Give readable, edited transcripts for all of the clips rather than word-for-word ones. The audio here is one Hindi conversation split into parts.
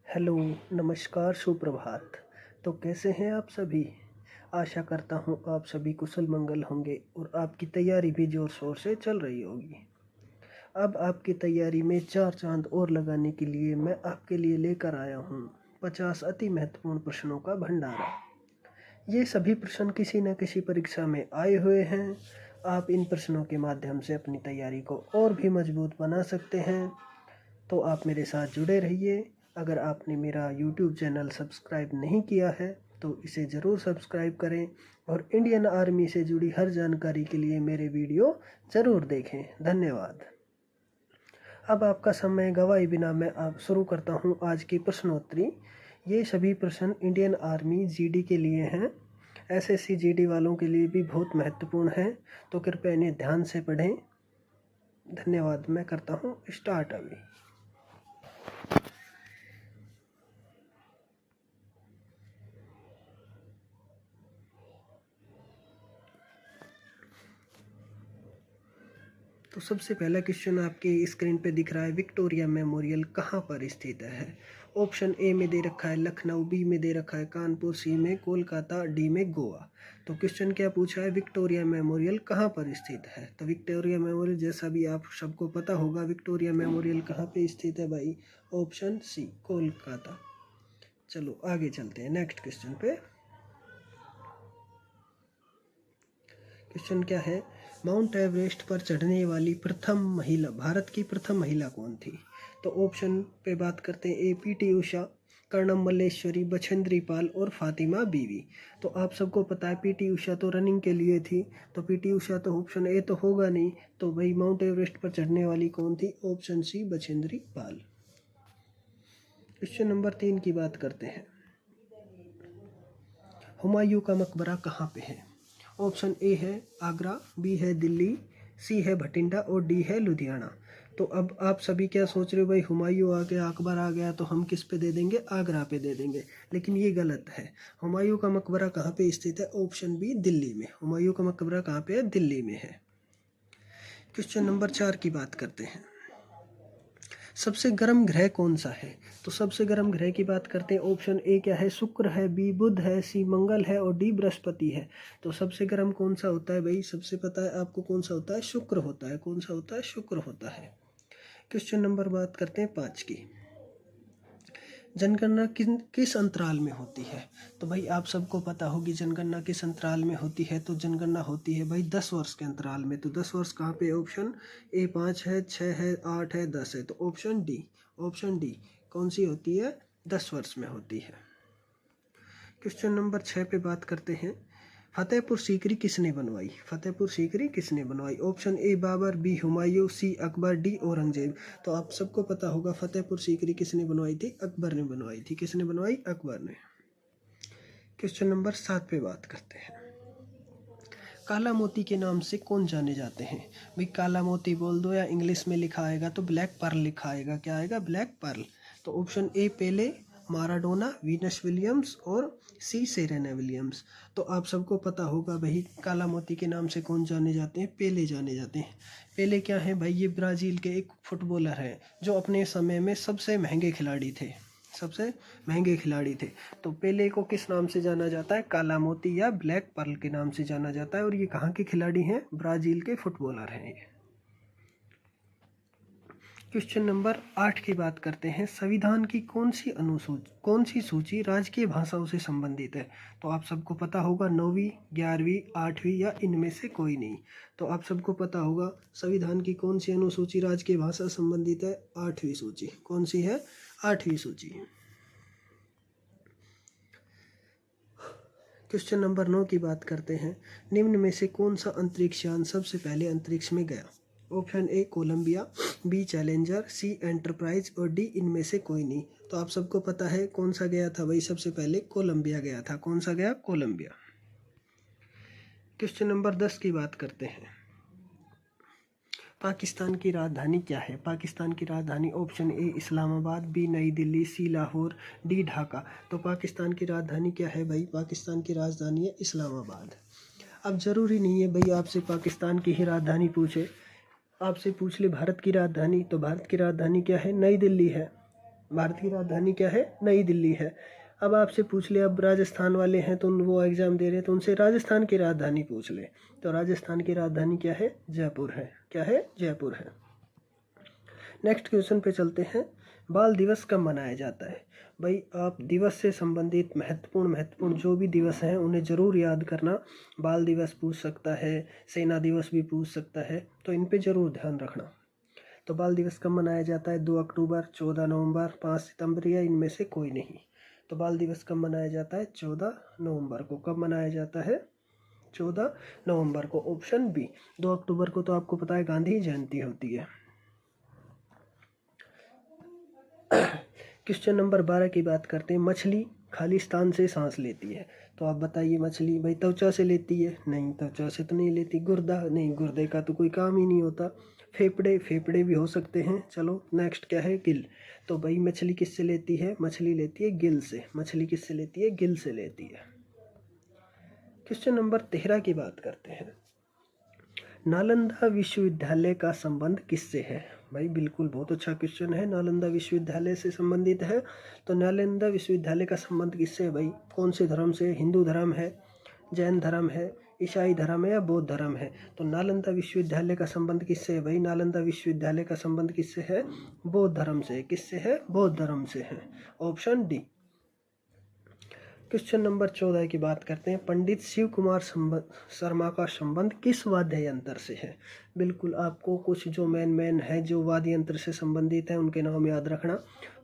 हेलो, नमस्कार, सुप्रभात। तो कैसे हैं आप सभी? आशा करता हूँ आप सभी कुशल मंगल होंगे और आपकी तैयारी भी ज़ोर शोर से चल रही होगी। अब आपकी तैयारी में 4 चांद और लगाने के लिए मैं आपके लिए लेकर आया हूँ 50 अति महत्वपूर्ण प्रश्नों का भंडारा। ये सभी प्रश्न किसी न किसी परीक्षा में आए हुए हैं। आप इन प्रश्नों के माध्यम से अपनी तैयारी को और भी मजबूत बना सकते हैं। तो आप मेरे साथ जुड़े रहिए। अगर आपने मेरा यूट्यूब चैनल सब्सक्राइब नहीं किया है तो इसे ज़रूर सब्सक्राइब करें और इंडियन आर्मी से जुड़ी हर जानकारी के लिए मेरे वीडियो ज़रूर देखें। धन्यवाद। अब आपका समय गवाए बिना मैं आप शुरू करता हूं आज की प्रश्नोत्तरी। ये सभी प्रश्न इंडियन आर्मी जीडी के लिए हैं। एसएससी जीडी वालों के लिए भी बहुत महत्वपूर्ण हैं, तो कृपया इन्हें ध्यान से पढ़ें। धन्यवाद। मैं करता हूं स्टार्ट अभी। तो सबसे पहला क्वेश्चन आपके स्क्रीन पे दिख रहा है, विक्टोरिया मेमोरियल कहाँ पर स्थित है? ऑप्शन ए में दे रखा है लखनऊ, बी में दे रखा है कानपुर, सी में कोलकाता, डी में गोवा। तो क्वेश्चन क्या पूछा है, विक्टोरिया मेमोरियल कहाँ पर स्थित है? तो विक्टोरिया मेमोरियल जैसा भी आप सबको पता होगा, विक्टोरिया मेमोरियल कहाँ पे स्थित है भाई? Option C, Kolkata. चलो आगे चलते हैं नेक्स्ट क्वेश्चन पे। क्वेश्चन क्या है, माउंट एवरेस्ट पर चढ़ने वाली प्रथम महिला, भारत की प्रथम महिला कौन थी? तो ऑप्शन पे बात करते हैं, ए पीटी उषा, कर्णम मल्लेश्वरी, बछेंद्री पाल और फातिमा बीवी। तो आप सबको पता है पीटी उषा तो रनिंग के लिए थी, तो पीटी उषा तो ऑप्शन ए तो होगा नहीं। तो भाई माउंट एवरेस्ट पर चढ़ने वाली कौन थी? Option C, Bachendri Pal. Question number 3 की बात करते हैं, हुमायूं का मकबरा कहाँ पे है? ऑप्शन ए है आगरा, बी है दिल्ली, सी है भटिंडा और डी है लुधियाना। तो अब आप सभी क्या सोच रहे हो भाई, हुमायूं आ गया, अकबर आ गया, तो हम किस पे दे देंगे? आगरा पे दे देंगे। लेकिन ये गलत है। हुमायूं का मकबरा कहाँ पे स्थित है? ऑप्शन बी, दिल्ली में। हुमायूं का मकबरा कहाँ पे है? दिल्ली में है। क्वेश्चन नंबर 4 की बात करते हैं, सबसे गर्म ग्रह कौन सा है? तो सबसे गर्म ग्रह की बात करते हैं, ऑप्शन ए क्या है? शुक्र है, बी बुध है, सी मंगल है और डी बृहस्पति है। तो सबसे गर्म कौन सा होता है भाई? सबसे पता है आपको कौन सा होता है? शुक्र होता है। कौन सा होता है? शुक्र होता है। क्वेश्चन नंबर बात करते हैं 5 की, जनगणना किस अंतराल में होती है? तो भाई आप सबको पता होगी जनगणना किस अंतराल में होती है। तो जनगणना होती है भाई 10 वर्ष के अंतराल में। तो 10 वर्ष कहाँ पे? ऑप्शन ए 5 है, 6 है, 8 है, 10 है। तो ऑप्शन डी, ऑप्शन डी कौन सी होती है? 10 वर्ष में होती है। क्वेश्चन नंबर 6 पे बात करते हैं, फतेहपुर सीकरी किसने बनवाई? फतेहपुर सीकरी किसने बनवाई? Option A Babur, B Humayun, C Akbar, D Aurangzeb. तो आप सबको पता होगा फतेहपुर सीकरी किसने बनवाई थी? अकबर ने बनवाई थी। किसने बनवाई? अकबर ने। क्वेश्चन नंबर 7 पे बात करते हैं, काला मोती के नाम से कौन जाने जाते हैं? भाई काला मोती बोल दो या इंग्लिश में लिखा आएगा तो ब्लैक पर्ल लिखा आएगा। क्या आएगा? Black pearl. तो option A Pele, Maradona, Venus Williams और सी सेरेना विलियम्स। तो आप सबको पता होगा भाई काला मोती के नाम से कौन जाने जाते हैं? पेले जाने जाते हैं। पेले क्या है भाई? ये ब्राज़ील के एक फुटबॉलर हैं जो अपने समय में सबसे महंगे खिलाड़ी थे, सबसे महंगे खिलाड़ी थे। तो पेले को किस नाम से जाना जाता है? काला मोती या ब्लैक पर्ल के नाम से जाना जाता है। और ये कहाँ के खिलाड़ी हैं? ब्राज़ील के फुटबॉलर हैं ये। क्वेश्चन नंबर 8 की बात करते हैं, संविधान की कौन सी सूची राजकीय भाषाओं से संबंधित है? तो आप सबको पता होगा 9वीं, 11वीं, 8वीं या इनमें से कोई नहीं। तो आप सबको पता होगा संविधान की कौन सी अनुसूची राजकीय भाषा संबंधित है? 8वीं सूची। कौन सी है? 8वीं सूची। क्वेश्चन नंबर 9 की बात करते हैं, निम्न में से कौन सा अंतरिक्ष यान सबसे पहले अंतरिक्ष में गया? Option A Columbia, B Challenger, C Enterprise और डी इनमें से कोई नहीं। तो आप सबको पता है कौन सा गया था भाई? सबसे पहले कोलंबिया गया था। कौन सा गया? कोलंबिया। क्वेश्चन नंबर 10 की बात करते हैं, पाकिस्तान की राजधानी क्या है? पाकिस्तान की राजधानी ऑप्शन ए इस्लामाबाद, बी नई दिल्ली, सी लाहौर, डी ढाका। तो पाकिस्तान की राजधानी क्या है भाई? पाकिस्तान की राजधानी है इस्लामाबाद। अब ज़रूरी नहीं है भाई आपसे पाकिस्तान की ही राजधानी पूछे, आपसे पूछ ले भारत की राजधानी, तो भारत की राजधानी क्या है? नई दिल्ली है। भारत की राजधानी क्या है? नई दिल्ली है। अब आपसे पूछ ले, अब राजस्थान वाले हैं तो वो एग्ज़ाम दे रहे हैं तो उनसे राजस्थान की राजधानी पूछ ले, तो राजस्थान की राजधानी क्या है? जयपुर है। क्या है? जयपुर है। नेक्स्ट क्वेश्चन पे चलते हैं। बाल दिवस कब मनाया जाता है? भाई आप दिवस से संबंधित महत्वपूर्ण जो भी दिवस हैं उन्हें ज़रूर याद करना। बाल दिवस पूछ सकता है, सेना दिवस भी पूछ सकता है, तो इन पे ज़रूर ध्यान रखना। तो बाल दिवस कब मनाया जाता है? 2 अक्टूबर, 14 नवंबर, 5 सितंबर या इनमें से कोई नहीं। तो बाल दिवस कब मनाया जाता है? 14 नवंबर को। कब मनाया जाता है? 14 नवंबर को। Option B. 2 अक्टूबर को तो आपको पता है गांधी जयंती होती है। क्वेश्चन नंबर 12 की बात करते हैं। मछली खाली स्थान से सांस लेती है, तो आप बताइए मछली भाई त्वचा से लेती है? नहीं, त्वचा से तो नहीं लेती। गुर्दा? नहीं, गुर्दे का तो कोई काम ही नहीं होता। फेफड़े भी हो सकते हैं। चलो नेक्स्ट क्या है? गिल। तो भाई मछली किससे लेती है? मछली लेती है गिल से। मछली किससे लेती है? गिल से लेती है। क्वेश्चन नंबर 13 की बात करते हैं। नालंदा विश्वविद्यालय का संबंध किससे है? भाई बिल्कुल बहुत अच्छा क्वेश्चन है। नालंदा विश्वविद्यालय से संबंधित है। तो नालंदा विश्वविद्यालय का संबंध किससे है भाई? कौन से धर्म से? हिंदू धर्म है, जैन धर्म है, ईसाई धर्म है या बौद्ध धर्म है? तो नालंदा विश्वविद्यालय का संबंध किससे है भाई? नालंदा विश्वविद्यालय का संबंध किससे है? बौद्ध धर्म से। किससे है? बौद्ध धर्म से है। Option D. क्वेश्चन नंबर 14 की बात करते हैं। पंडित शिव कुमार शर्मा का संबंध किस वाद्य यंत्र से है? बिल्कुल आपको कुछ जो मेन है जो वाद्य यंत्र से संबंधित है उनके नाम याद रखना।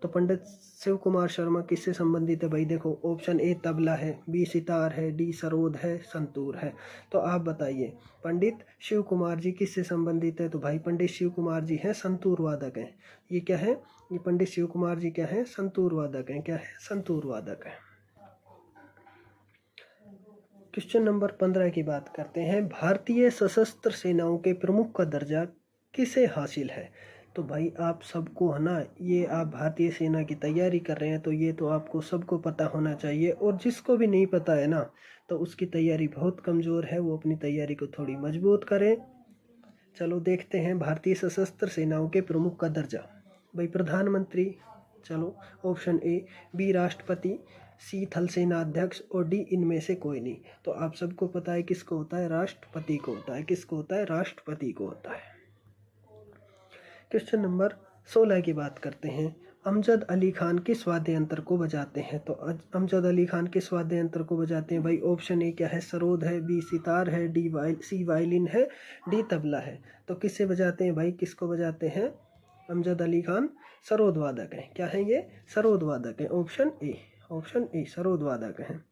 तो पंडित शिव कुमार शर्मा किससे संबंधित है भाई? देखो ऑप्शन ए तबला है, बी सितार है, डी सरोद है, संतूर है। तो आप बताइए पंडित शिव कुमार जी किससे संबंधित है? तो भाई पंडित शिव कुमार जी हैं संतूर वादक हैं। ये क्या है? ये पंडित शिव कुमार जी क्या है? संतूर वादक हैं। क्या है? संतूर वादक है। क्वेश्चन नंबर 15 की बात करते हैं। भारतीय सशस्त्र सेनाओं के प्रमुख का दर्जा किसे हासिल है? तो भाई आप सबको है ना, ये आप भारतीय सेना की तैयारी कर रहे हैं तो ये तो आपको सबको पता होना चाहिए, और जिसको भी नहीं पता है ना तो उसकी तैयारी बहुत कमज़ोर है, वो अपनी तैयारी को थोड़ी मजबूत करें। चलो देखते हैं भारतीय सशस्त्र सेनाओं के प्रमुख का दर्जा। भाई प्रधानमंत्री। चलो ऑप्शन ए, बी राष्ट्रपति, सी थल सेना अध्यक्ष और डी इनमें से कोई नहीं। तो आप सबको पता है किसको होता है? राष्ट्रपति को होता है। किसको होता है? राष्ट्रपति को होता है। क्वेश्चन नंबर 16 की बात करते हैं। अमजद अली खान किस वाद्य यंत्र को बजाते हैं? तो अमजद अली खान किस वाद्य यंत्र को बजाते हैं भाई? ऑप्शन ए क्या है? सरोद है, बी सितार है, सी वायलिन है, डी तबला है। तो किससे बजाते हैं भाई? किसको बजाते हैं? अमजद अली खान सरोद वादक हैं। क्या है ये? सरोद वादक हैं। Option A. Option A sarod वादक हैं।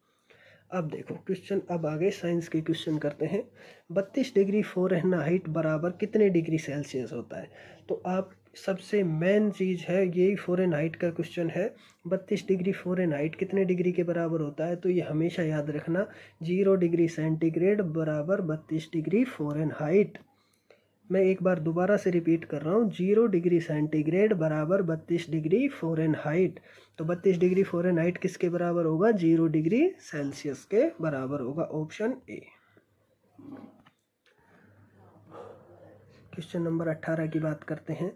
अब देखो क्वेश्चन, अब आगे साइंस के क्वेश्चन करते हैं। 32 डिग्री फ़ारेनहाइट बराबर कितने डिग्री सेल्सियस होता है? तो आप सबसे मेन चीज़ है यही फ़ारेनहाइट का क्वेश्चन है। 32 डिग्री फ़ारेनहाइट कितने डिग्री के बराबर होता है? तो ये हमेशा याद रखना, 0 डिग्री सेंटीग्रेड बराबर 32 डिग्री फ़ारेनहाइट। मैं एक बार दोबारा से रिपीट कर रहा हूँ, 0 डिग्री सेंटीग्रेड बराबर 32 डिग्री फ़ारेनहाइट। तो 32 डिग्री फ़ारेनहाइट किसके बराबर होगा? 0 डिग्री सेल्सियस के बराबर होगा। Option A. क्वेश्चन नंबर 18 की बात करते हैं।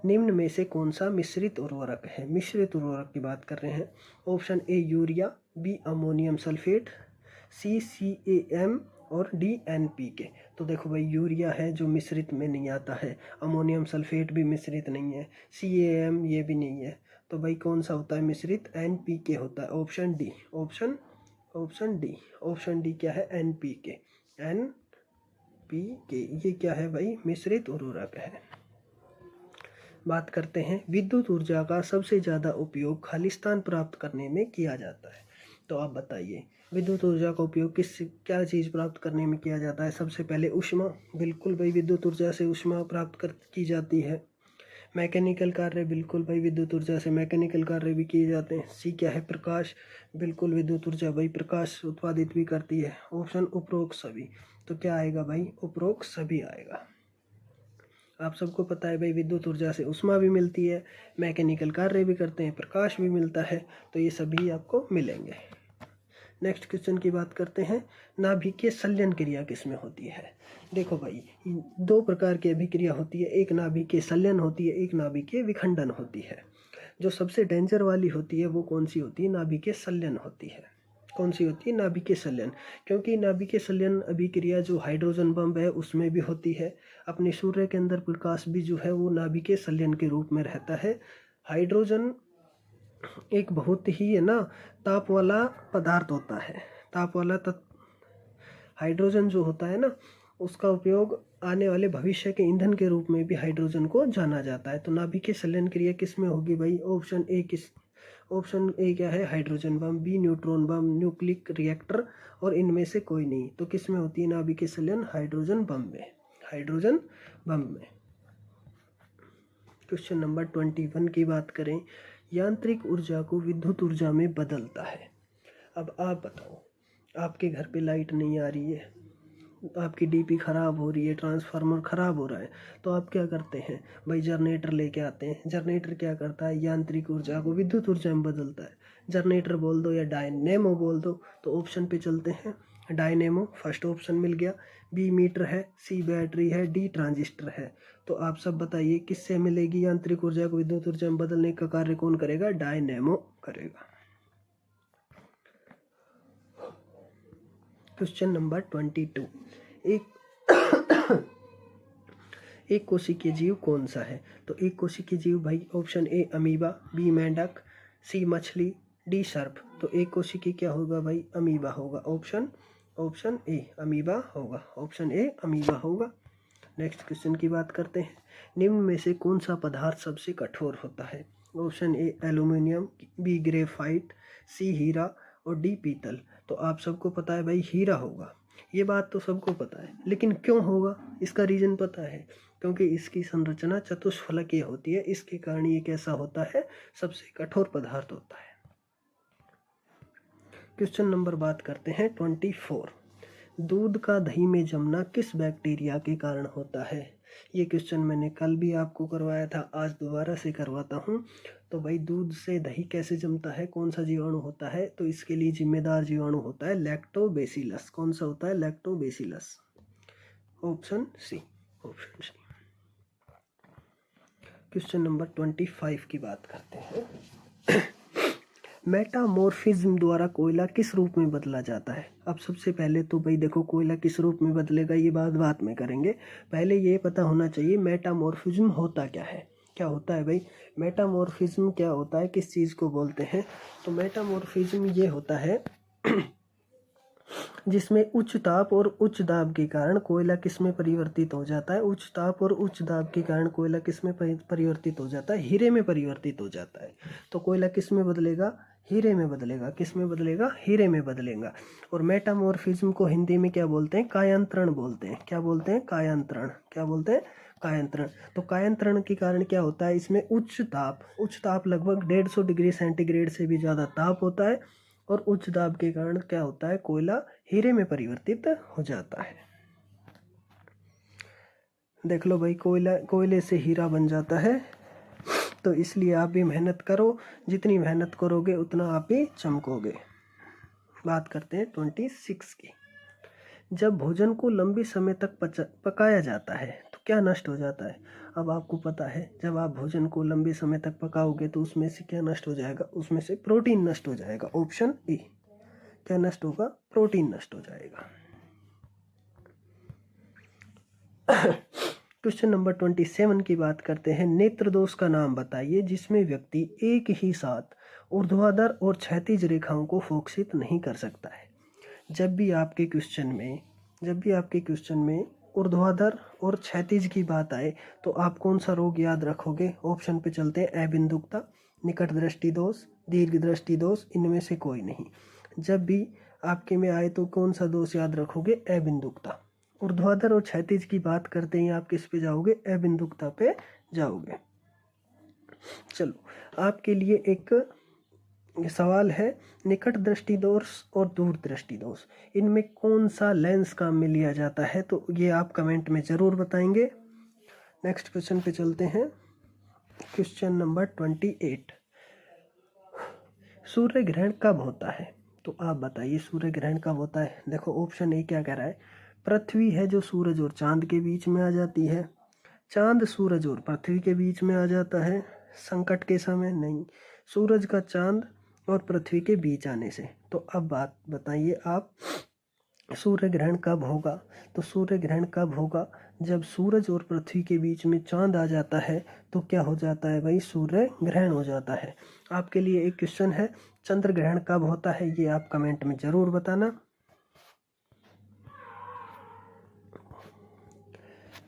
निम्न में से कौन सा मिश्रित उर्वरक है? मिश्रित उर्वरक की बात कर रहे हैं। Option A urea, B ammonium sulphate, C CAM और डी NPK। तो देखो भाई यूरिया है जो मिश्रित में नहीं आता है, अमोनियम सल्फेट भी मिश्रित नहीं है, CAM ये भी नहीं है। तो भाई कौन सा होता है मिश्रित? NPK होता है। Option D. Option D. Option D क्या है? NPK। NPK ये क्या है भाई? मिश्रित उर्वरक है। बात करते हैं। विद्युत ऊर्जा का सबसे ज़्यादा उपयोग खालिस्तान प्राप्त करने में किया जाता है। तो आप बताइए विद्युत ऊर्जा का उपयोग क्या चीज़ प्राप्त करने में किया जाता है? सबसे पहले ऊष्मा। बिल्कुल भाई विद्युत ऊर्जा से ऊष्मा प्राप्त की जाती है। मैकेनिकल कार्य। बिल्कुल भाई विद्युत ऊर्जा से मैकेनिकल कार्य भी किए जाते हैं। सी क्या है? प्रकाश। बिल्कुल विद्युत ऊर्जा भाई प्रकाश उत्पादित भी करती है। ऑप्शन उपरोक्त सभी। तो क्या आएगा भाई? उपरोक्त सभी आएगा। आप सबको पता है भाई विद्युत ऊर्जा से ऊष्मा भी मिलती है, मैकेनिकल कार्य भी करते हैं, प्रकाश भी मिलता है, तो ये सभी आपको मिलेंगे। नेक्स्ट क्वेश्चन की बात करते हैं। नाभिकीय संलयन क्रिया किसमें होती है? देखो भाई 2 प्रकार की अभिक्रिया होती है, एक नाभिकीय संलयन होती है, एक नाभिकीय विखंडन होती है। जो सबसे डेंजर वाली होती है वो कौन सी होती है? नाभिकीय संलयन होती है। कौन सी होती है? नाभिकीय संलयन। क्योंकि नाभिकीय संलयन अभिक्रिया जो हाइड्रोजन बम है उसमें भी होती है। अपने सूर्य के अंदर प्रकाश भी जो है वो नाभिकीय संलयन के रूप में रहता है। हाइड्रोजन एक बहुत ही है ना ताप वाला पदार्थ होता है। ताप वाला हाइड्रोजन जो होता है ना उसका उपयोग आने वाले भविष्य के ईंधन के रूप में भी हाइड्रोजन को जाना जाता है। तो नाभिकीय संलयन क्रिया किस में होगी भाई? ऑप्शन ए क्या है? हाइड्रोजन बम, बी न्यूट्रॉन बम, न्यूक्लिक रिएक्टर और इनमें से कोई नहीं। तो किस में होती है नाभिकीय संलयन? हाइड्रोजन बम में। हाइड्रोजन बम में। क्वेश्चन नंबर 21 की बात करें, यांत्रिक ऊर्जा को विद्युत ऊर्जा में बदलता है। अब आप बताओ, आपके घर पे लाइट नहीं आ रही है, आपकी डीपी ख़राब हो रही है, ट्रांसफार्मर ख़राब हो रहा है, तो आप क्या करते हैं भाई? जनरेटर लेके आते हैं। जनरेटर क्या करता है? यांत्रिक ऊर्जा को विद्युत ऊर्जा में बदलता है। जनरेटर बोल दो या डायनेमो बोल दो। तो ऑप्शन पे चलते हैं। डायनेमो फर्स्ट ऑप्शन मिल गया। बी मीटर है, सी बैटरी है, डी ट्रांजिस्टर है। तो आप सब बताइए किससे मिलेगी यांत्रिक ऊर्जा को विद्युत ऊर्जा में बदलने का कार्य? कौन करेगा? डायनेमो करेगा। क्वेश्चन नंबर 22, एक कोशिकीय जीव कौन सा है? तो एक कोशिकीय जीव भाई ऑप्शन ए अमीबा, बी मेंढक, सी मछली, डी सर्प। तो एक कोशिकीय क्या होगा भाई? अमीबा होगा। ऑप्शन ए अमीबा होगा। ऑप्शन ए अमीबा होगा। नेक्स्ट क्वेश्चन की बात करते हैं। निम्न में से कौन सा पदार्थ सबसे कठोर होता है? Option A aluminium, B graphite, C हीरा और डी पीतल। तो आप सबको पता है भाई हीरा होगा। ये बात तो सबको पता है, लेकिन क्यों होगा इसका रीज़न पता है? क्योंकि इसकी संरचना चतुष्फलकीय होती है, इसके कारण ये कैसा होता है? सबसे कठोर पदार्थ होता है। क्वेश्चन नंबर बात करते हैं 24, दूध का दही में जमना किस बैक्टीरिया के कारण होता है? ये क्वेश्चन मैंने कल भी आपको करवाया था, आज दोबारा से करवाता हूँ। तो भाई दूध से दही कैसे जमता है? कौन सा जीवाणु होता है? तो इसके लिए जिम्मेदार जीवाणु होता है लैक्टोबैसिलस। कौन सा होता है? Lactobacillus. Option C. Question number 25 की बात करते हैं। मेटामॉर्फिज्म द्वारा कोयला किस रूप में बदला जाता है? अब सबसे पहले तो भाई देखो कोयला किस रूप में बदलेगा ये बात में करेंगे। पहले ये पता होना चाहिए मेटामॉर्फिज्म होता क्या है। क्या होता है भाई? मेटामॉर्फिज्म क्या होता है, किस चीज़ को बोलते हैं? तो मेटामॉर्फिज्म ये होता है जिसमें उच्च ताप और उच्च दाब के कारण कोयला किस में परिवर्तित हो जाता है? उच्च ताप और उच्च दाब के कारण कोयला किस में परिवर्तित हो जाता है? हीरे में परिवर्तित हो जाता है। तो कोयला किस में बदलेगा? हीरे में बदलेगा। किस में बदलेगा? हीरे में बदलेगा। और मेटामॉर्फिज्म को हिंदी में क्या बोलते हैं? कायांतरण बोलते हैं। क्या बोलते हैं? कायांतरण। क्या बोलते हैं? कायांतरण। तो कायांतरण के कारण क्या होता है? इसमें उच्च ताप लगभग 150 डिग्री सेंटीग्रेड से भी ज़्यादा ताप होता है और उच्च दाब के कारण क्या होता है? कोयला हीरे में परिवर्तित हो जाता है। देख लो भाई कोयले से हीरा बन जाता है। तो इसलिए आप भी मेहनत करो, जितनी मेहनत करोगे उतना आप भी चमकोगे। बात करते हैं 26 की। जब भोजन को लंबे समय तक पकाया जाता है तो क्या नष्ट हो जाता है? अब आपको पता है जब आप भोजन को लंबे समय तक पकाओगे तो उसमें से क्या नष्ट हो जाएगा? उसमें से प्रोटीन नष्ट हो जाएगा। Option A. क्या नष्ट होगा? प्रोटीन नष्ट हो जाएगा। क्वेश्चन नंबर 27 की बात करते हैं। नेत्र दोष का नाम बताइए जिसमें व्यक्ति एक ही साथ ऊर्ध्वाधर और क्षैतिज रेखाओं को फोकसित नहीं कर सकता है। जब भी आपके क्वेश्चन में ऊर्ध्वाधर और क्षैतिज की बात आए तो आप कौन सा रोग याद रखोगे? ऑप्शन पे चलते हैं। अबिंदुकता, निकट दृष्टि दोष, दीर्घ दृष्टि दोष, इनमें से कोई नहीं। जब भी आपके में आए तो कौन सा दोष याद रखोगे? अबिंदुकता। ऊर्ध्वाधर और क्षैतिज की बात करते ही आप किस पे जाओगे? अबिंदुकता पे जाओगे। चलो आपके लिए एक सवाल है, निकट दृष्टि दोष और दूर दृष्टि दोष इनमें कौन सा लेंस काम में लिया जाता है? तो ये आप कमेंट में ज़रूर बताएंगे। नेक्स्ट क्वेश्चन पे चलते हैं। क्वेश्चन नंबर 28, सूर्य ग्रहण कब होता है? तो आप बताइए सूर्य ग्रहण कब होता है? देखो ऑप्शन ए क्या कह रहा है? पृथ्वी है जो सूरज और चांद के बीच में आ जाती है, चांद सूरज और पृथ्वी के बीच में आ जाता है, संकट के समय नहीं, सूरज का चांद और पृथ्वी के बीच आने से। तो अब बात बताइए आप, सूर्य ग्रहण कब होगा? तो सूर्य ग्रहण कब होगा? जब सूरज और पृथ्वी के बीच में चांद आ जाता है तो क्या हो जाता है भाई? सूर्य ग्रहण हो जाता है। आपके लिए एक क्वेश्चन है, चंद्र ग्रहण कब होता है? ये आप कमेंट में जरूर बताना।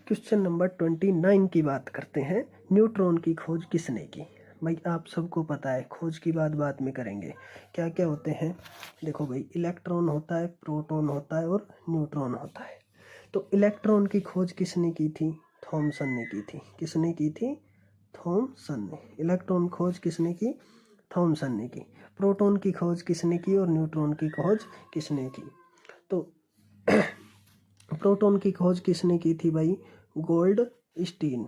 क्वेश्चन नंबर 29 की बात करते हैं। न्यूट्रॉन की खोज किसने की? भाई आप सबको पता है, खोज की बात में करेंगे। क्या क्या होते हैं? देखो भाई, इलेक्ट्रॉन होता है, प्रोटॉन होता है और न्यूट्रॉन होता है। तो इलेक्ट्रॉन की खोज किसने की थी? थॉमसन ने की थी। किसने की थी? थॉमसन ने। इलेक्ट्रॉन खोज किसने की? थॉमसन ने की। प्रोटॉन की खोज किसने की और न्यूट्रॉन की खोज किसने की? तो प्रोटॉन की खोज किसने की थी भाई? गोल्ड स्टीन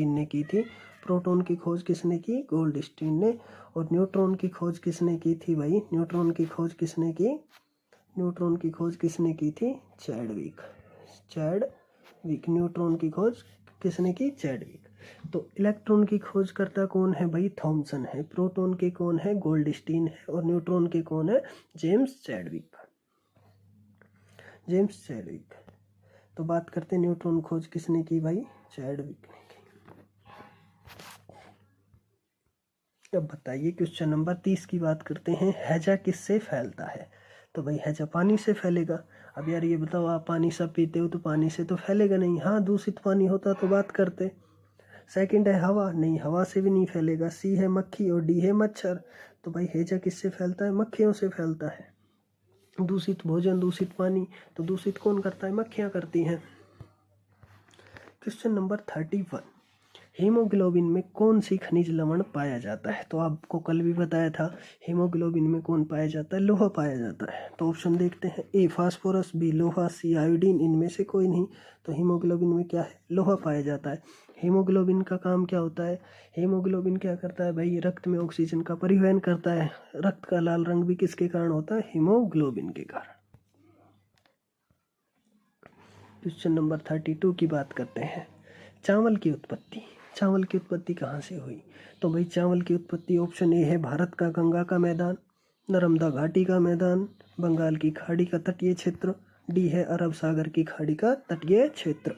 ने की थी। प्रोटॉन की खोज किसने की? गोल्ड स्टीन ने। और न्यूट्रॉन की खोज किसने की थी भाई? न्यूट्रॉन की खोज किसने की? चैडविक। न्यूट्रॉन की खोज किसने की? चैडविक। तो इलेक्ट्रॉन की खोज करता कौन है भाई? थॉमसन है। प्रोटॉन के कौन है? गोल्ड स्टीन है। और न्यूट्रॉन के कौन है? James Chadwick. तो बात करते हैं, न्यूट्रॉन खोज किसने की भाई? चैडविक ने की। अब बताइए, क्वेश्चन नंबर 30 की बात करते हैं। हैजा किससे फैलता है? तो भाई हैजा पानी से फैलेगा। अब यार ये बताओ, आप पानी सब पीते हो तो पानी से तो फैलेगा नहीं। हाँ, दूषित पानी होता तो बात करते। सेकंड है हवा, नहीं हवा से भी नहीं फैलेगा। सी है मक्खी और डी है मच्छर। तो भाई हैजा किससे फैलता है? मक्खियों से फैलता है। दूषित भोजन, दूषित पानी, तो दूषित कौन करता है? मक्खियाँ करती हैं। क्वेश्चन नंबर 31, हीमोग्लोबिन में कौन सी खनिज लवण पाया जाता है? तो आपको कल भी बताया था, हीमोग्लोबिन में कौन पाया जाता है? लोहा पाया जाता है। तो ऑप्शन देखते हैं, ए फास्फोरस, बी लोहा, सी आयोडीन। इनमें से कोई नहीं। तो हीमोग्लोबिन में क्या है? लोहा पाया जाता है। हीमोग्लोबिन का काम क्या होता है? हीमोग्लोबिन क्या करता है भाई? रक्त में ऑक्सीजन का परिवहन करता है। रक्त का लाल रंग भी किसके कारण होता है? हीमोग्लोबिन के कारण। क्वेश्चन नंबर 32 की बात करते हैं। चावल की उत्पत्ति कहाँ से हुई? तो भाई चावल की उत्पत्ति, ऑप्शन ए है भारत का गंगा का मैदान, नर्मदा घाटी का मैदान, बंगाल की खाड़ी का तटीय क्षेत्र, डी है अरब सागर की खाड़ी का तटीय क्षेत्र।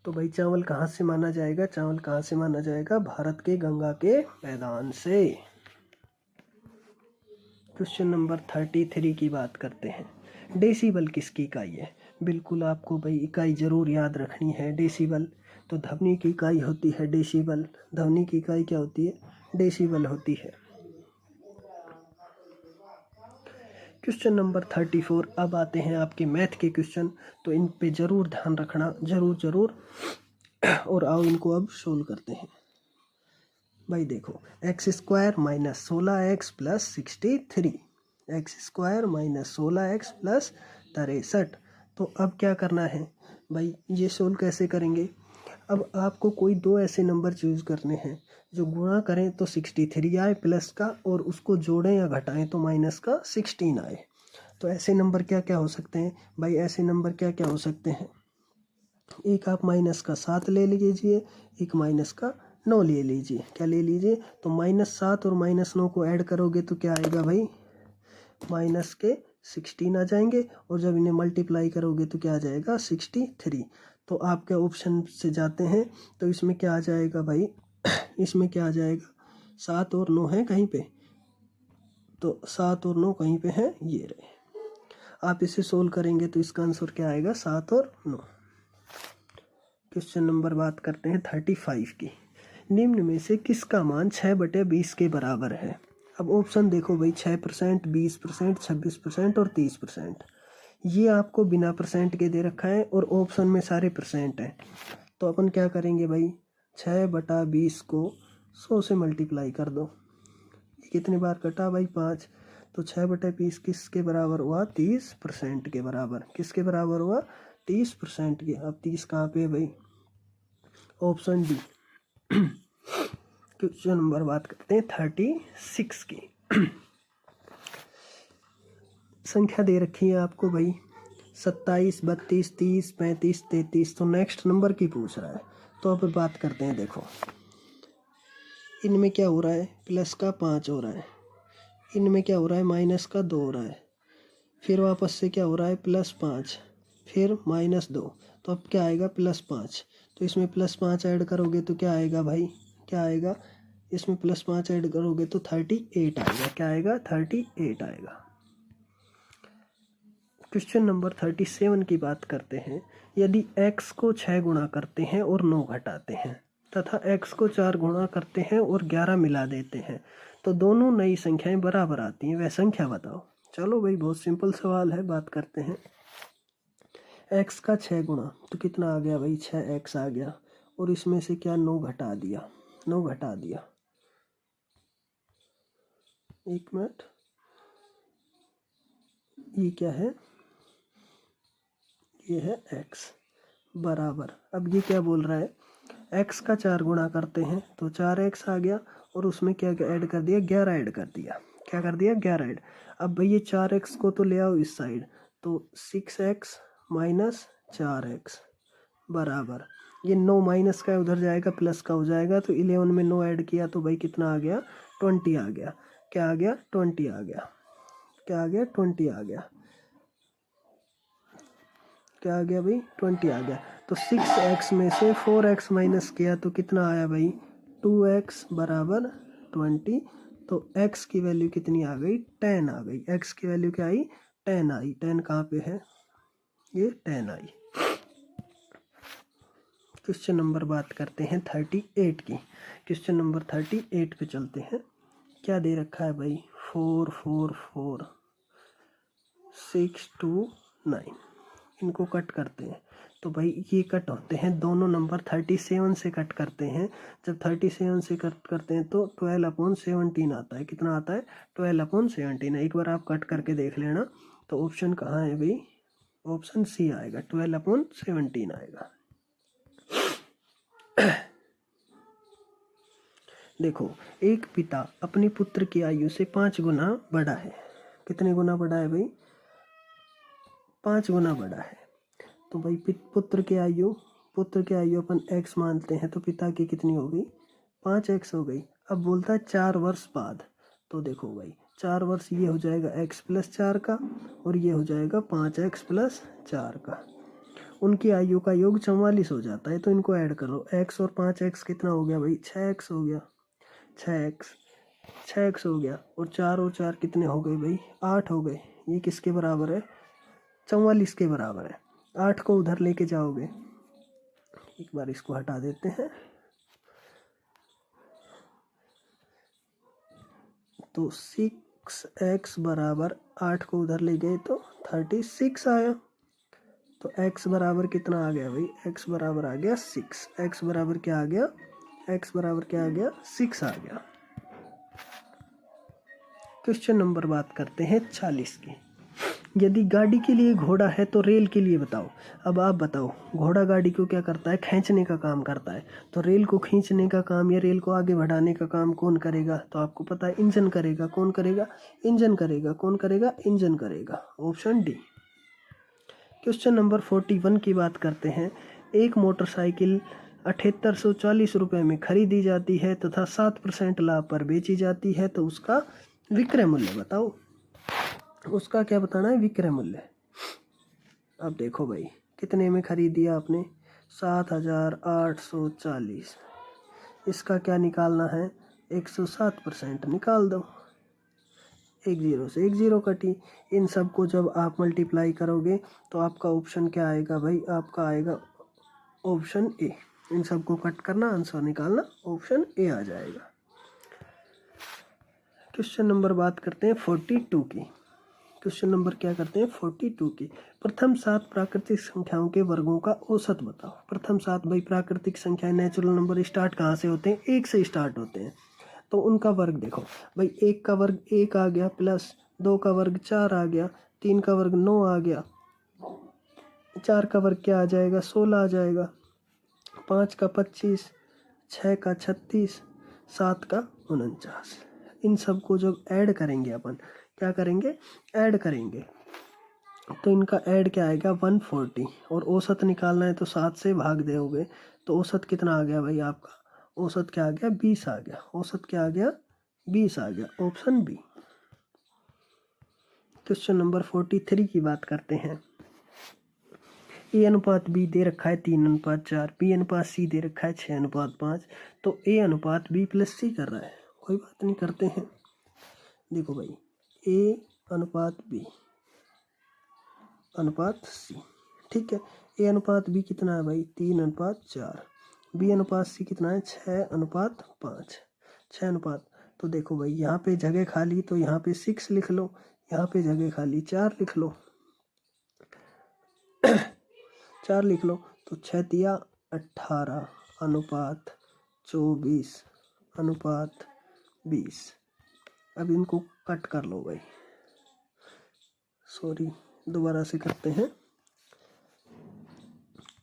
तो भाई चावल कहाँ से माना जाएगा? भारत के गंगा के मैदान से। क्वेश्चन नंबर 33 की बात करते हैं। डेसिबल किसकी इकाई है? बिल्कुल आपको भाई इकाई जरूर याद रखनी है, डेसिबल। तो ध्वनि की इकाई होती है डेसिबल। ध्वनि की इकाई क्या होती है? डेसिबल होती है। क्वेश्चन नंबर 34, अब आते हैं आपके मैथ के क्वेश्चन। तो इन पे जरूर ध्यान रखना, जरूर। और आओ इनको अब सोल्व करते हैं। भाई देखो, x square minus 16x plus 63, तो अब क्या करना है भाई? ये सोल्व कैसे करेंगे? अब आपको कोई दो ऐसे नंबर चूज करने हैं जो गुणा करें तो 63 आए प्लस का, और उसको जोड़ें या घटाएं तो माइनस का 16 आए। तो ऐसे नंबर क्या क्या हो सकते हैं भाई? ऐसे नंबर क्या क्या हो सकते हैं? एक आप माइनस का 7 ले लीजिए, एक माइनस का 9 ले लीजिए। क्या ले लीजिए? तो -7 और -9 को ऐड करोगे तो क्या आएगा भाई? माइनस के 16 आ जाएंगे। और जब इन्हें मल्टीप्लाई करोगे तो क्या आ जाएगा? 63। तो आपके ऑप्शन से जाते हैं तो इसमें क्या आ जाएगा भाई? इसमें क्या आ जाएगा? 7 और 9 है कहीं पे, तो 7 और 9 कहीं पे है, ये रहे। आप इसे सोल्व करेंगे तो इसका आंसर क्या आएगा? 7 और 9। क्वेश्चन नंबर बात करते हैं 35 की। निम्न में से किसका मान 6/20 के बराबर है? अब ऑप्शन देखो भाई, 6%, 20%, 26% और 30%। ये आपको बिना परसेंट के दे रखा है और ऑप्शन में सारे परसेंट हैं। तो अपन क्या करेंगे भाई? 6/20 को 100 से मल्टीप्लाई कर दो। कितने बार कटा भाई? 5। तो 6/20 किसके बराबर हुआ? 30% के बराबर। किसके बराबर हुआ? 30% के। अब 30 कहाँ पे है भाई? Option D. क्वेश्चन नंबर बात करते हैं 36 की। संख्या दे रखी है आपको भाई 27, 32, 30, 35, 33। तो नेक्स्ट नंबर की पूछ रहा है। तो अब बात करते हैं। देखो इनमें क्या हो रहा है, प्लस का 5 हो रहा है, इनमें क्या हो रहा है, माइनस का 2 हो रहा है, फिर वापस से क्या हो रहा है, +5, फिर -2। तो अब क्या आएगा, +5। तो इसमें +5 ऐड करोगे तो क्या आएगा भाई, क्या आएगा, इसमें +5 ऐड करोगे तो 38 आएगा। क्या आएगा, 38 आएगा। क्वेश्चन नंबर 37 की बात करते हैं। यदि x को 6 गुणा करते हैं और 9 घटाते हैं तथा x को 4 गुणा करते हैं और 11 मिला देते हैं तो दोनों नई संख्याएं बराबर आती हैं, वह संख्या बताओ। चलो भाई बहुत सिंपल सवाल है, बात करते हैं। x का 6 गुणा तो कितना आ गया भाई, 6x आ गया, और इसमें से क्या 9 घटा दिया, 9 घटा दिया, एक मिनट, ये क्या है, ये है x बराबर। अब ये क्या बोल रहा है, x का 4 गुणा करते हैं तो 4x आ गया, और उसमें क्या ऐड कर दिया, 11 ऐड कर दिया। क्या कर दिया, 11 ऐड। अब भाई ये 4x को तो ले आओ इस साइड, तो 6x माइनस 4x बराबर, ये 9 माइनस का उधर जाएगा, प्लस का हो जाएगा, तो 11 में 9 ऐड किया तो भाई कितना आ गया, 20 आ गया। क्या आ गया, 20 आ गया। क्या आ गया, 20 आ गया। क्या आ गया भाई, 20 आ गया। तो 6x में से 4x माइनस किया तो कितना आया भाई, 2x बराबर 20। तो x की वैल्यू कितनी आ गई, 10 आ गई। x की वैल्यू क्या आई, 10 आई। 10 कहाँ पे है, ये 10 आई। क्वेश्चन नंबर बात करते हैं 38 की। क्वेश्चन नंबर 38 पे चलते हैं। क्या दे रखा है भाई, 4 4 4 6 2 9। इनको कट करते हैं तो भाई ये कट होते हैं, दोनों नंबर 37 से कट करते हैं। जब 37 से कट करते हैं तो 12/17 आता है। कितना आता है, 12/17। एक बार आप कट करके देख लेना। तो ऑप्शन कहाँ है भाई, ऑप्शन सी आएगा, 12/17 आएगा। देखो एक पिता अपने पुत्र की आयु से 5 गुना बड़ा है। कितने गुना बड़ा है भाई, 5 गुना बड़ा है। तो भाई पुत्र की आयु अपन x मानते हैं, तो पिता की कितनी हो गई, 5x हो गई। अब बोलता है 4 वर्ष बाद, तो देखो भाई 4 वर्ष ये हो जाएगा x+4 का, और ये हो जाएगा 5x+4 का। उनकी आयु का योग 44 हो जाता है। तो इनको ऐड करो, x और 5x कितना हो गया भाई, 6x हो गया, 6x हो गया, और 4 और 4 कितने हो गए भाई, 8 हो गए। ये किसके बराबर है, 44 के बराबर है। 8 को उधर लेके जाओगे, एक बार इसको हटा देते हैं, तो 6x बराबर 8 को उधर ले गए तो 36 आया। तो x बराबर कितना आ गया भाई, x बराबर आ गया 6। x बराबर क्या आ गया, x बराबर क्या आ गया, 6 आ गया। क्वेश्चन नंबर बात करते हैं 40 की। यदि गाड़ी के लिए घोड़ा है तो रेल के लिए बताओ। अब आप बताओ, घोड़ा गाड़ी को क्या करता है, खींचने का काम करता है। तो रेल को खींचने का काम या रेल को आगे बढ़ाने का काम कौन करेगा, तो आपको पता है इंजन करेगा। कौन करेगा, इंजन करेगा। कौन करेगा, इंजन करेगा। Option D. क्वेश्चन नंबर 41 की बात करते हैं। एक मोटरसाइकिल 7840 रुपये में खरीदी जाती है तथा 7% लाभ पर बेची जाती है, तो उसका विक्रय मूल्य बताओ। उसका क्या बताना है, विक्रय मूल्य। अब देखो भाई कितने में खरीदी आपने, 7840। इसका क्या निकालना है, 107% निकाल दो। एक जीरो से एक जीरो कटी। इन सब को जब आप मल्टीप्लाई करोगे तो आपका ऑप्शन क्या आएगा भाई, आपका आएगा ऑप्शन ए। इन सब को कट करना, आंसर निकालना, ऑप्शन ए आ जाएगा। क्वेश्चन नंबर बात करते हैं 42 की। क्वेश्चन नंबर क्या करते हैं, 42 की। प्रथम 7 प्राकृतिक संख्याओं के वर्गों का औसत बताओ। प्रथम 7 भाई प्राकृतिक संख्याएं, नेचुरल नंबर स्टार्ट कहाँ से होते हैं, 1 से स्टार्ट होते हैं। तो उनका वर्ग देखो भाई, 1 का वर्ग 1 आ गया, प्लस 2 का वर्ग 4 आ गया, 3 का वर्ग 9 आ गया, 4 का वर्ग क्या आ जाएगा, 16 आ जाएगा, 5 का 25, 6 का 36, 7 का 49। इन सब को जब ऐड करेंगे अपन, क्या करेंगे, ऐड करेंगे, तो इनका ऐड क्या आएगा 140, और औसत निकालना है तो 7 से भाग दोगे तो औसत कितना आ गया भाई आपका, औसत क्या आ गया 20 आ गया, औसत क्या आ गया 20 आ गया, ऑप्शन बी। क्वेश्चन नंबर 43 की बात करते हैं। ए अनुपात बी दे रखा है 3:4, बी अनुपात सी दे रखा है 6:5, तो ए अनुपात बी प्लस सी कर रहा है। कोई बात नहीं, करते हैं। देखो भाई, ए अनुपात बी अनुपात सी, ठीक है। ए अनुपात बी कितना है भाई 3:4, बी अनुपात सी कितना है 6:5, 6 अनुपात। तो देखो भाई, यहाँ पे जगह खाली तो यहाँ पे 6 लिख लो, यहाँ पे जगह खाली 4 लिख लो 4 लिख लो। तो 6×3 = 18 अनुपात 24 अनुपात 20। अब इनको कट कर लो भाई, सॉरी दोबारा से करते हैं।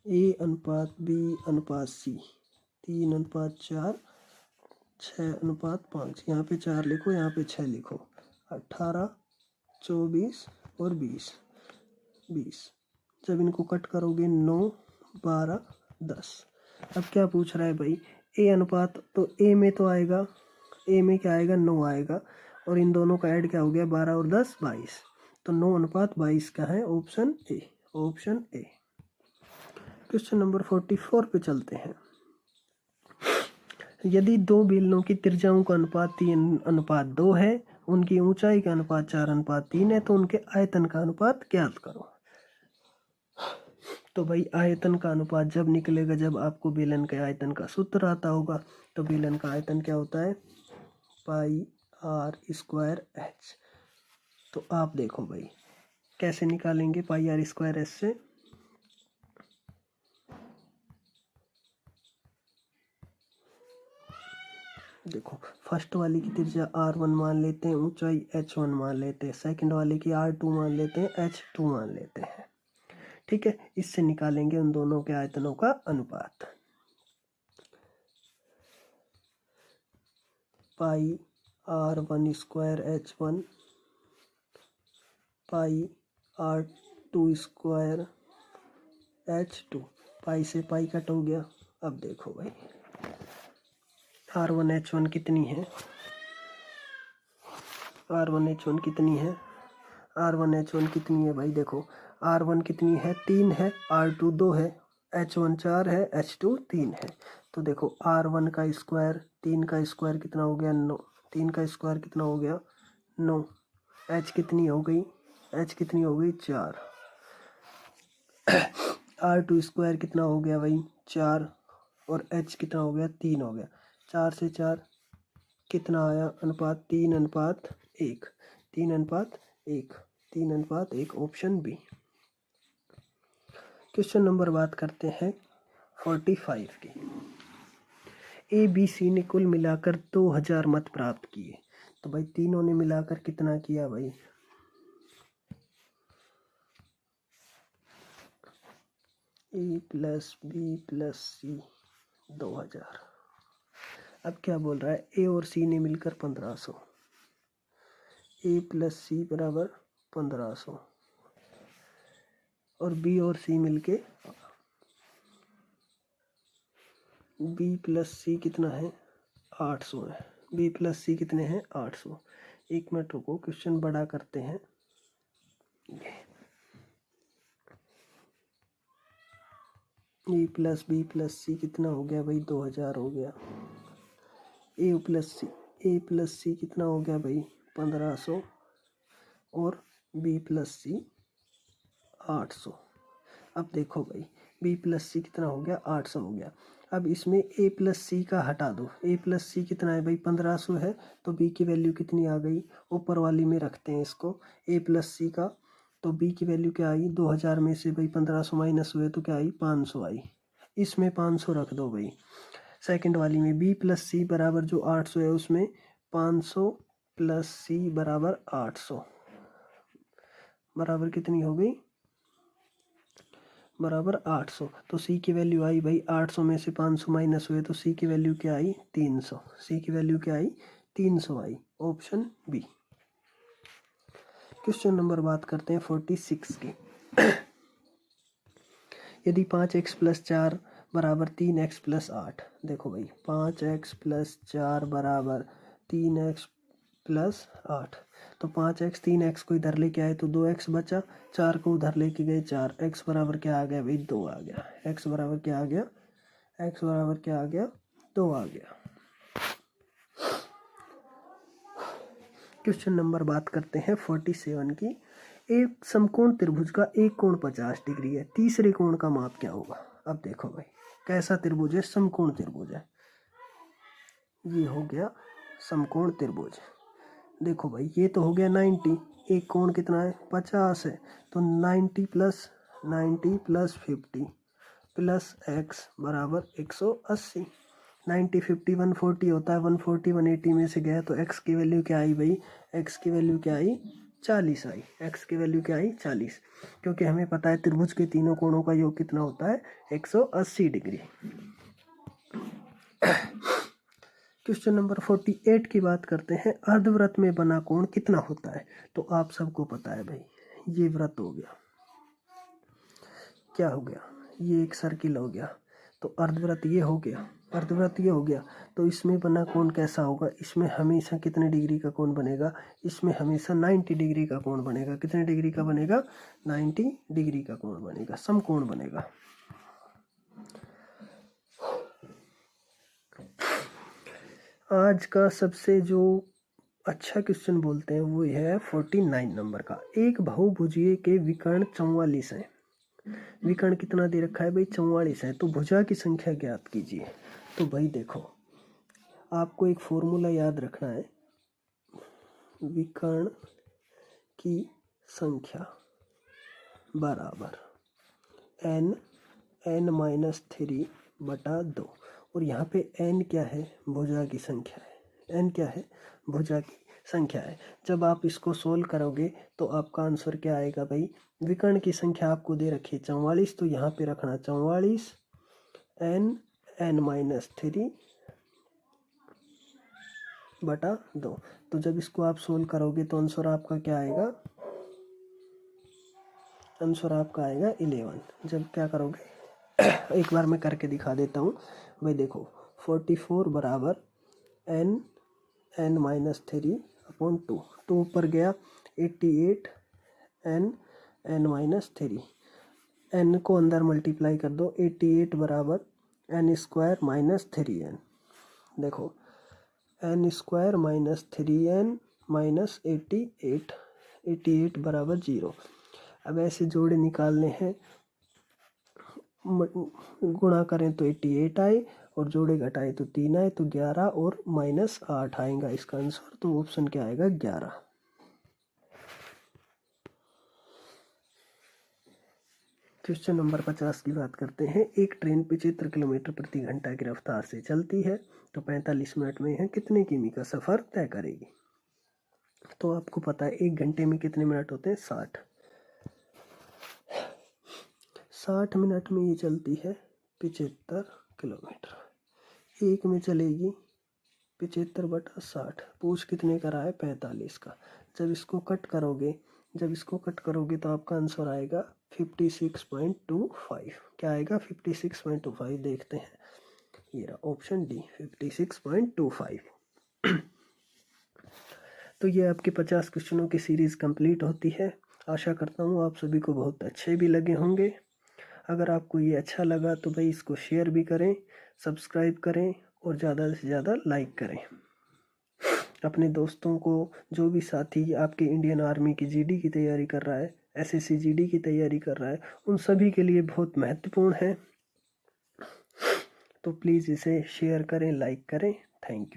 ए अनुपात बी अनुपात सी 3:4, 6:5, यहाँ पे 4 लिखो, यहाँ पे 6 लिखो, 18, 24 और 20। जब इनको कट करोगे 9, 12, 10। अब क्या पूछ रहा है भाई, ए अनुपात, तो ए में तो आएगा, ए में क्या आएगा 9 आएगा, और इन दोनों का ऐड क्या हो गया 12 और 10 22, तो 9:22 का है, option A, option A. Question number 44 पे चलते हैं। यदि दो बेलनों की त्रिज्याओं का अनुपात 3:2 है, उनकी ऊंचाई का अनुपात 4:3 है, तो उनके आयतन का अनुपात ज्ञात करो। तो भाई आयतन का अनुपात जब निकलेगा जब आपको बेलन के आयतन का सूत्र आता होगा। तो बेलन का आयतन क्या होता है πr²h। तो आप देखो भाई कैसे निकालेंगे πr²h से। देखो, फर्स्ट वाले की त्रिज्या r1 मान लेते हैं, ऊंचाई h1 मान लेते हैं, सेकंड वाले की r2 मान लेते हैं, h2 मान लेते हैं, ठीक है। इससे निकालेंगे उन दोनों के आयतनों का अनुपात। πr1² πr2² h2, पाई से पाई कट हो गया। अब देखो भाई r1h1 कितनी है, r1h1 कितनी है, r1h1 कितनी है भाई, देखो r1 कितनी है 3 है, r2 2 है, h1 4 है, h2 3 है। तो देखो r1 का स्क्वायर, 3 का स्क्वायर कितना हो गया 9, 3 का स्क्वायर कितना हो गया 9, h कितनी हो गई, h कितनी हो गई 4, r2 स्क्वायर कितना हो गया भाई 4, और h कितना हो गया 3 हो गया। 4 से 4 कितना आया अनुपात 3:1, 3:1, 3:1, ऑप्शन बी। क्वेश्चन नंबर बात करते हैं 45 की। ए बी सी ने कुल मिलाकर 2000 मत प्राप्त किए। तो भाई तीनों ने मिलाकर कितना किया भाई, ए प्लस बी प्लस सी 2000। अब क्या बोल रहा है, ए और सी ने मिलकर 1500, ए प्लस सी बराबर 1500, और बी और सी मिलके बी प्लस सी कितना है 800 है, बी प्लस सी कितने हैं 800। एक मिनट रुको, क्वेश्चन बड़ा करते हैं। ए प्लस बी प्लस सी कितना हो गया भाई 2000 हो गया। ए प्लस सी कितना हो गया भाई 1500, और बी प्लस सी 800। अब देखो भाई बी प्लस सी कितना हो गया 800 हो गया। अब इसमें ए प्लस सी का हटा दो, ए प्लस सी कितना है भाई 1500 है, तो बी की वैल्यू कितनी आ गई, ऊपर वाली में रखते हैं इसको ए प्लस सी का। तो बी की वैल्यू क्या आई 2000 में से भाई 1500 माइनस हुए तो क्या आई 500 आई, इसमें 500 रख दो भाई। सेकंड वाली में बी प्लस सी बराबर जो 800 है उसमें 500 प्लस सी बराबर 800 बराबर कितनी हो गई बराबर 800। तो सी की वैल्यू आई भाई 800 में से 500 माइनस हुए तो सी की वैल्यू क्या आई 300, सी की वैल्यू क्या आई 300 आई, ऑप्शन बी। क्वेश्चन नंबर बात करते हैं 46 की। यदि 5x + 4 = 3x + 8। देखो भाई 5x + 4 = 3x + 8। तो 5x 3x को इधर लेके आए तो 2x बचा, 4 को उधर लेके गए 4, x बराबर क्या आ गया भाई 2 आ गया। x बराबर क्या आ गया, x बराबर क्या आ गया 2 आ गया। क्वेश्चन नंबर बात करते हैं 47 की। एक समकोण त्रिभुज का एक कोण 50 डिग्री है, तीसरे कोण का माप क्या होगा। अब देखो भाई कैसा त्रिभुज है, समकोण त्रिभुज है। ये हो गया समकोण त्रिभुज। देखो भाई ये तो हो गया 90, एक कोण कितना है 50 है, तो 90 + 50 + x बराबर 180। 90 50 140 होता है, 140 180 में से गया तो x की वैल्यू क्या आई भाई, x की वैल्यू क्या आई 40 आई। x की वैल्यू क्या आई 40, क्योंकि हमें पता है त्रिभुज के तीनों कोणों का योग कितना होता है 180 डिग्री। क्वेश्चन नंबर 48 की बात करते हैं। अर्धवृत्त में बना कोण कितना होता है। तो आप सबको पता है भाई, ये वृत्त हो गया, क्या हो गया, ये एक सर्किल हो गया, तो अर्धवृत्त ये हो गया, अर्धवृत्त ये हो गया। तो इसमें बना कोण कैसा होगा, इसमें हमेशा कितने डिग्री का कोण बनेगा, इसमें हमेशा 90 डिग्री का कोण बनेगा। कितने डिग्री का बनेगा, 90 डिग्री का कोण बनेगा, समकोण बनेगा। आज का सबसे जो अच्छा क्वेश्चन बोलते हैं वो है 49 नंबर का। एक बहुभुजीय के विकर्ण 44 है। विकर्ण कितना दे रखा है भाई 44 है, तो भुजा की संख्या ज्ञात कीजिए। तो भाई देखो आपको एक फॉर्मूला याद रखना है, विकर्ण की संख्या बराबर n(n-3/2) और यहाँ पे n क्या है, भुजा की संख्या है। n क्या है, भुजा की संख्या है। जब आप इसको सोल्व करोगे तो आपका आंसर क्या आएगा भाई, विकर्ण की संख्या आपको दे रखी है 44, तो यहाँ पे रखना 44 n(n-3/2). तो जब इसको आप सोल्व करोगे तो आंसर आपका क्या आएगा, आंसर आपका आएगा 11। जब क्या करोगे एक बार मैं करके दिखा देता हूँ भाई। देखो 44 बराबर n(n-3/2), तो ऊपर गया 88 n(n-3), n को अंदर मल्टीप्लाई कर दो, 88 बराबर n² - 3n। देखो n² - 3n - 88 बराबर 0। अब ऐसे जोड़े निकालने हैं, गुणा करें तो 88 आए और जोड़े घटाए तो 3 आए, तो 11 और -8 आएगा इसका आंसर। तो ऑप्शन क्या आएगा 11। क्वेश्चन नंबर 50 की बात करते हैं। एक ट्रेन 75 किलोमीटर प्रति घंटा की रफ्तार से चलती है, तो 45 मिनट में यह कितने किमी का सफर तय करेगी। तो आपको पता है 1 घंटे में कितने मिनट होते हैं 60 मिनट में ये चलती है 75 किलोमीटर। एक में चलेगी 75/60, पूछ कितने का रहा है 45 का। जब इसको कट करोगे तो आपका आंसर आएगा 56.25। क्या आएगा 56.25, देखते हैं, ये रहा ऑप्शन डी 56.25। तो ये आपके 50 क्वेश्चनों की सीरीज़ कंप्लीट होती है। आशा करता हूँ आप सभी को बहुत अच्छे भी लगे होंगे। अगर आपको ये अच्छा लगा तो भाई इसको शेयर भी करें, सब्सक्राइब करें और ज़्यादा से ज़्यादा लाइक करें। अपने दोस्तों को, जो भी साथी आपके इंडियन आर्मी की जीडी की तैयारी कर रहा है, एसएससी जीडी की तैयारी कर रहा है, उन सभी के लिए बहुत महत्वपूर्ण है। तो प्लीज़ इसे शेयर करें, लाइक करें। Thank you.